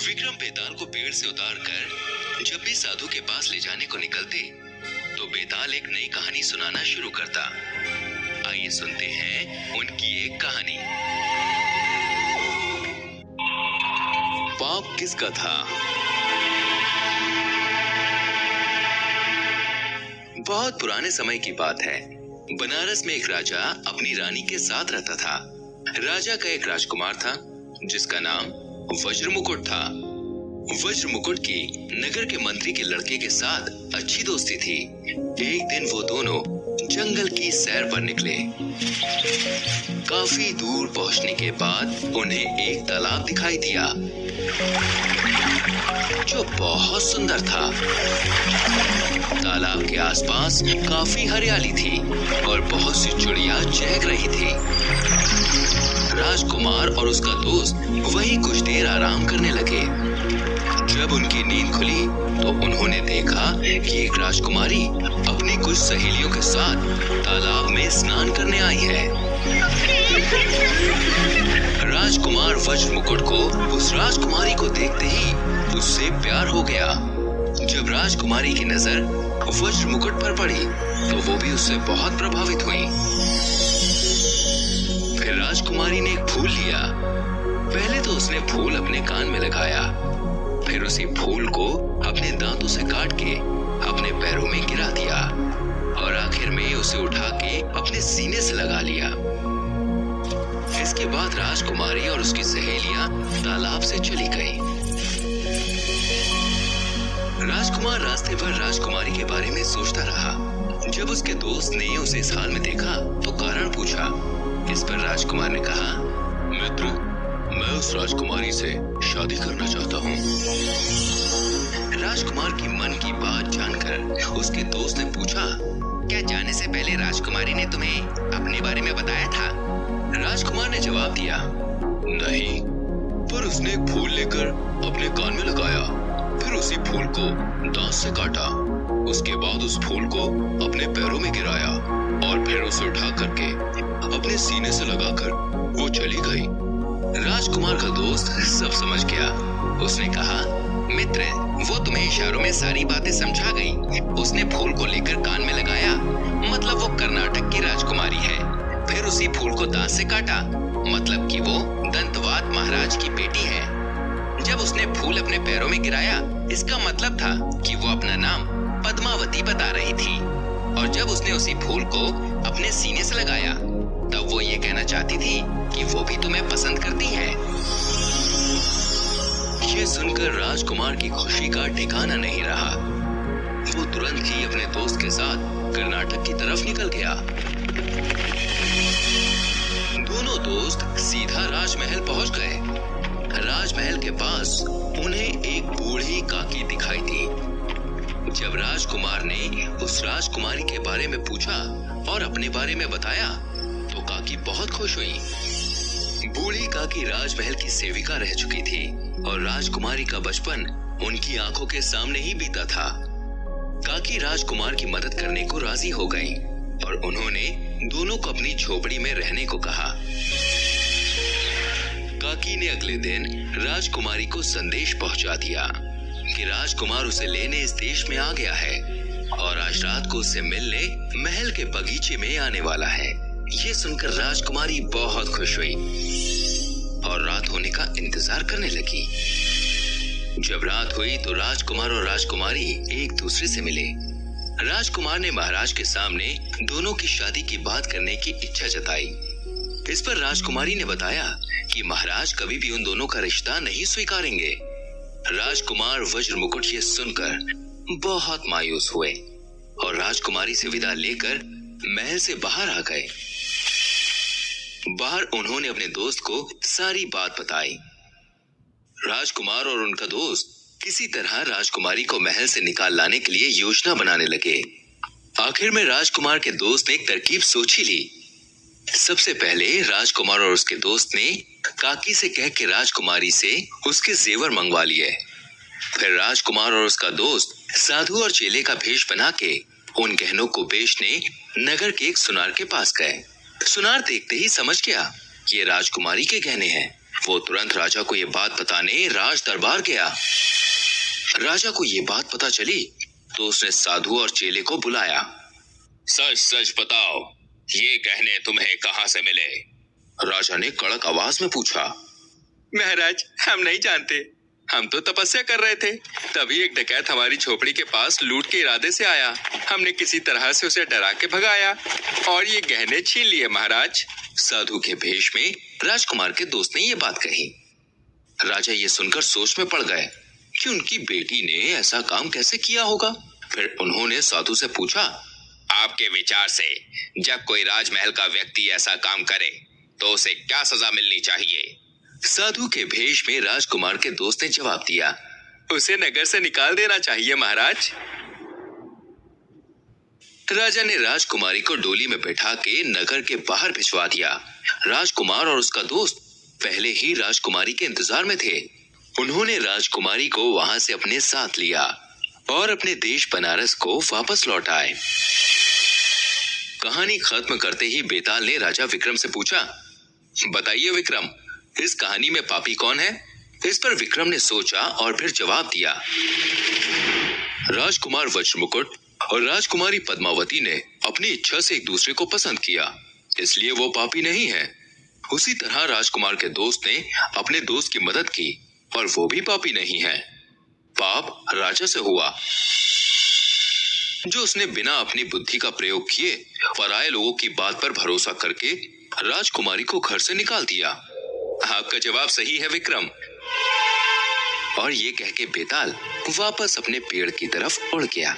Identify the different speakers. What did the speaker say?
Speaker 1: विक्रम बेताल को पेड़ से उतारकर जब भी साधु के पास ले जाने को निकलते तो बेताल एक नई कहानी सुनाना शुरू करता। आइए सुनते हैं उनकी एक कहानी। पाप किसका था? बहुत पुराने समय की बात है। बनारस में एक राजा अपनी रानी के साथ रहता था। राजा का एक राजकुमार था जिसका नाम वज्र मुकुट था। वज्र मुकुट की नगर के मंत्री के लड़के के साथ अच्छी दोस्ती थी। एक दिन वो दोनों जंगल की सैर पर निकले। काफी दूर पहुंचने के बाद उन्हें एक तालाब दिखाई दिया जो बहुत सुंदर था। तालाब के आसपास काफी हरियाली थी और बहुत सी चिड़िया चहक रही थी। राजकुमार और उसका दोस्त वहीं कुछ देर आराम करने लगे। जब उनकी नींद खुली तो उन्होंने देखा कि एक राजकुमारी अपनी कुछ सहेलियों के साथ तालाब में स्नान करने आई है। राजकुमार वज्र मुकुट को उस राजकुमारी को देखते ही उससे प्यार हो गया। जब राजकुमारी की नजर वज्र मुकुट पर पड़ी तो वो भी उससे बहुत प्रभावित हुई। फिर राजकुमारी ने एक फूल लिया। पहले तो उसने फूल अपने कान में लगाया, फिर उसी फूल को अपने दांतों से काट के अपने पैरों में गिरा दिया और आखिर में उसे उठा के अपने सीने से लगा लिया। इसके बाद राजकुमारी और उसकी सहेलियां तालाब से चली गईं। राजकुमार रास्ते भर राजकुमारी के बारे में सोचता रहा। जब उसके दोस्त ने उसे इस हाल में देखा तो कारण पूछा। इस पर राजकुमार ने कहा, मित्र, मैं उस राजकुमारी से शादी करना चाहता हूँ। राजकुमार की मन की बात जानकर उसके दोस्त ने पूछा, क्या जाने से पहले राजकुमारी ने तुम्हें अपने बारे में बताया था? राजकुमार ने जवाब दिया, नहीं, पर उसने एक फूल लेकर अपने कान में लगाया, फिर उसी फूल को दांत से काटा। उसके बाद उस फूल को अपने पैरों में गिराया और फिर उसे उठा करके अपने सीने से लगाकर वो चली गई। राजकुमार का दोस्त सब समझ गया। उसने कहा, मित्र, वो तुम्हें इशारों में सारी बातें समझा गई। उसने फूल को लेकर कान में लगाया, मतलब वो कर्नाटक की राजकुमारी है। फिर उसी फूल को दांत से काटा, मतलब कि वो दंतवात महाराज की बेटी है। जब उसने फूल अपने पैरों में गिराया, इसका मतलब था कि वो अपना नाम पद्मावती बता रही थी। और जब उसने उसी फूल को अपने सीने से लगाया, तब वो ये कहना चाहती थी कि वो भी तुम्हें पसंद करती है। ये सुनकर राजकुमार की खुशी का ठिकाना नहीं रहा। वो तुरंत ही अपने दोस्त के साथ कर्नाटक की तरफ निकल गया। दोनों दोस्त सीधा राजमहल पहुंच गए। राजमहल के पास उन्हें एक बूढ़ी काकी दिखाई दी। जब राजकुमार ने उस राजकुमारी के बारे में पूछा और अपने बारे में बताया तो काकी बहुत खुश हुई। बूढ़ी काकी राजमहल की सेविका रह चुकी थी और राजकुमारी का बचपन उनकी आंखों के सामने ही बीता था। काकी राजकुमार की मदद करने को राजी हो गई और उन्होंने दोनों को अपनी झोपड़ी में रहने को कहा। काकी ने अगले दिन राजकुमारी को संदेश पहुंचा दिया कि राजकुमार उसे लेने इस देश में आ गया है और आज रात को उससे मिलने महल के बगीचे में आने वाला है। ये सुनकर राजकुमारी बहुत खुश हुई और रात होने का इंतजार करने लगी। जब रात हुई तो राजकुमार और राजकुमारी एक दूसरे से मिले। राजकुमार ने महाराज के सामने दोनों की शादी की बात करने की इच्छा जताई। इस पर राजकुमारी ने बताया कि महाराज कभी भी उन दोनों का रिश्ता नहीं स्वीकारेंगे। राजकुमार वज्र मुकुट ये सुनकर बहुत मायूस हुए और राजकुमारी से विदा लेकर महल से बाहर आ गए। बाहर उन्होंने अपने दोस्त को सारी बात बताई। राजकुमार और उनका दोस्त किसी तरह राजकुमारी को महल से निकाल लाने के लिए योजना बनाने लगे। आखिर में राजकुमार के दोस्त ने एक तरकीब सोच ही ली। सबसे पहले राजकुमार और उसके दोस्त ने काकी से कह के राजकुमारी से उसके जेवर मंगवा लिए। फिर राजकुमार और उसका दोस्त साधु और चेले का भेष बना के उन गहनों को बेचने नगर के एक सुनार के पास गए। सुनार देखते ही समझ गया ये राजकुमारी के गहने हैं। वो तुरंत राजा को ये बात बताने राज दरबार गया। राजा को ये बात पता चली तो उसने साधु और चेले को बुलाया। सच सच बताओ, ये गहने तुम्हें कहां से मिले? राजा ने कड़क आवाज में पूछा। महाराज, हम नहीं जानते, हम तो तपस्या कर रहे थे, तभी एक डकैत हमारी झोपड़ी के पास लूट के इरादे से आया। हमने किसी तरह से उसे डरा के भगाया और ये गहने छीन लिए महाराज। साधु के भेष में राजकुमार के दोस्त ने ये बात कही। राजा ये सुनकर सोच में पड़ गए कि उनकी बेटी ने ऐसा काम कैसे किया होगा। फिर उन्होंने साधु से पूछा, आपके विचार से जब कोई राजमहल का व्यक्ति ऐसा काम करे तो उसे क्या सजा मिलनी चाहिए? साधु के भेष में राजकुमार के दोस्त ने जवाब दिया, उसे नगर से निकाल देना चाहिए महाराज। राजा ने राजकुमारी को डोली में बैठा के नगर के बाहर भिजवा दिया। राजकुमार और उसका दोस्त पहले ही राजकुमारी के इंतजार में थे। उन्होंने राजकुमारी को वहां से अपने साथ लिया और अपने देश बनारस को वापस लौट आए। कहानी खत्म करते ही बेताल ने राजा विक्रम से पूछा, बताइए विक्रम, इस कहानी में पापी कौन है? इस पर विक्रम ने सोचा और फिर जवाब दिया, राजकुमार वज्रमुकुट और राजकुमारी पद्मावती ने अपनी इच्छा से एक दूसरे को पसंद किया, इसलिए वो पापी नहीं है। उसी तरह राजकुमार के दोस्त ने अपने दोस्त की मदद की और वो भी पापी नहीं है। पाप राजा से हुआ जो उसने बिना अपनी बुद्धि का प्रयोग किए पराये लोगों की बात पर भरोसा करके राजकुमारी को घर से निकाल दिया। आपका जवाब सही है विक्रम। और ये कह के बेताल वापस अपने पेड़ की तरफ उड़ गया।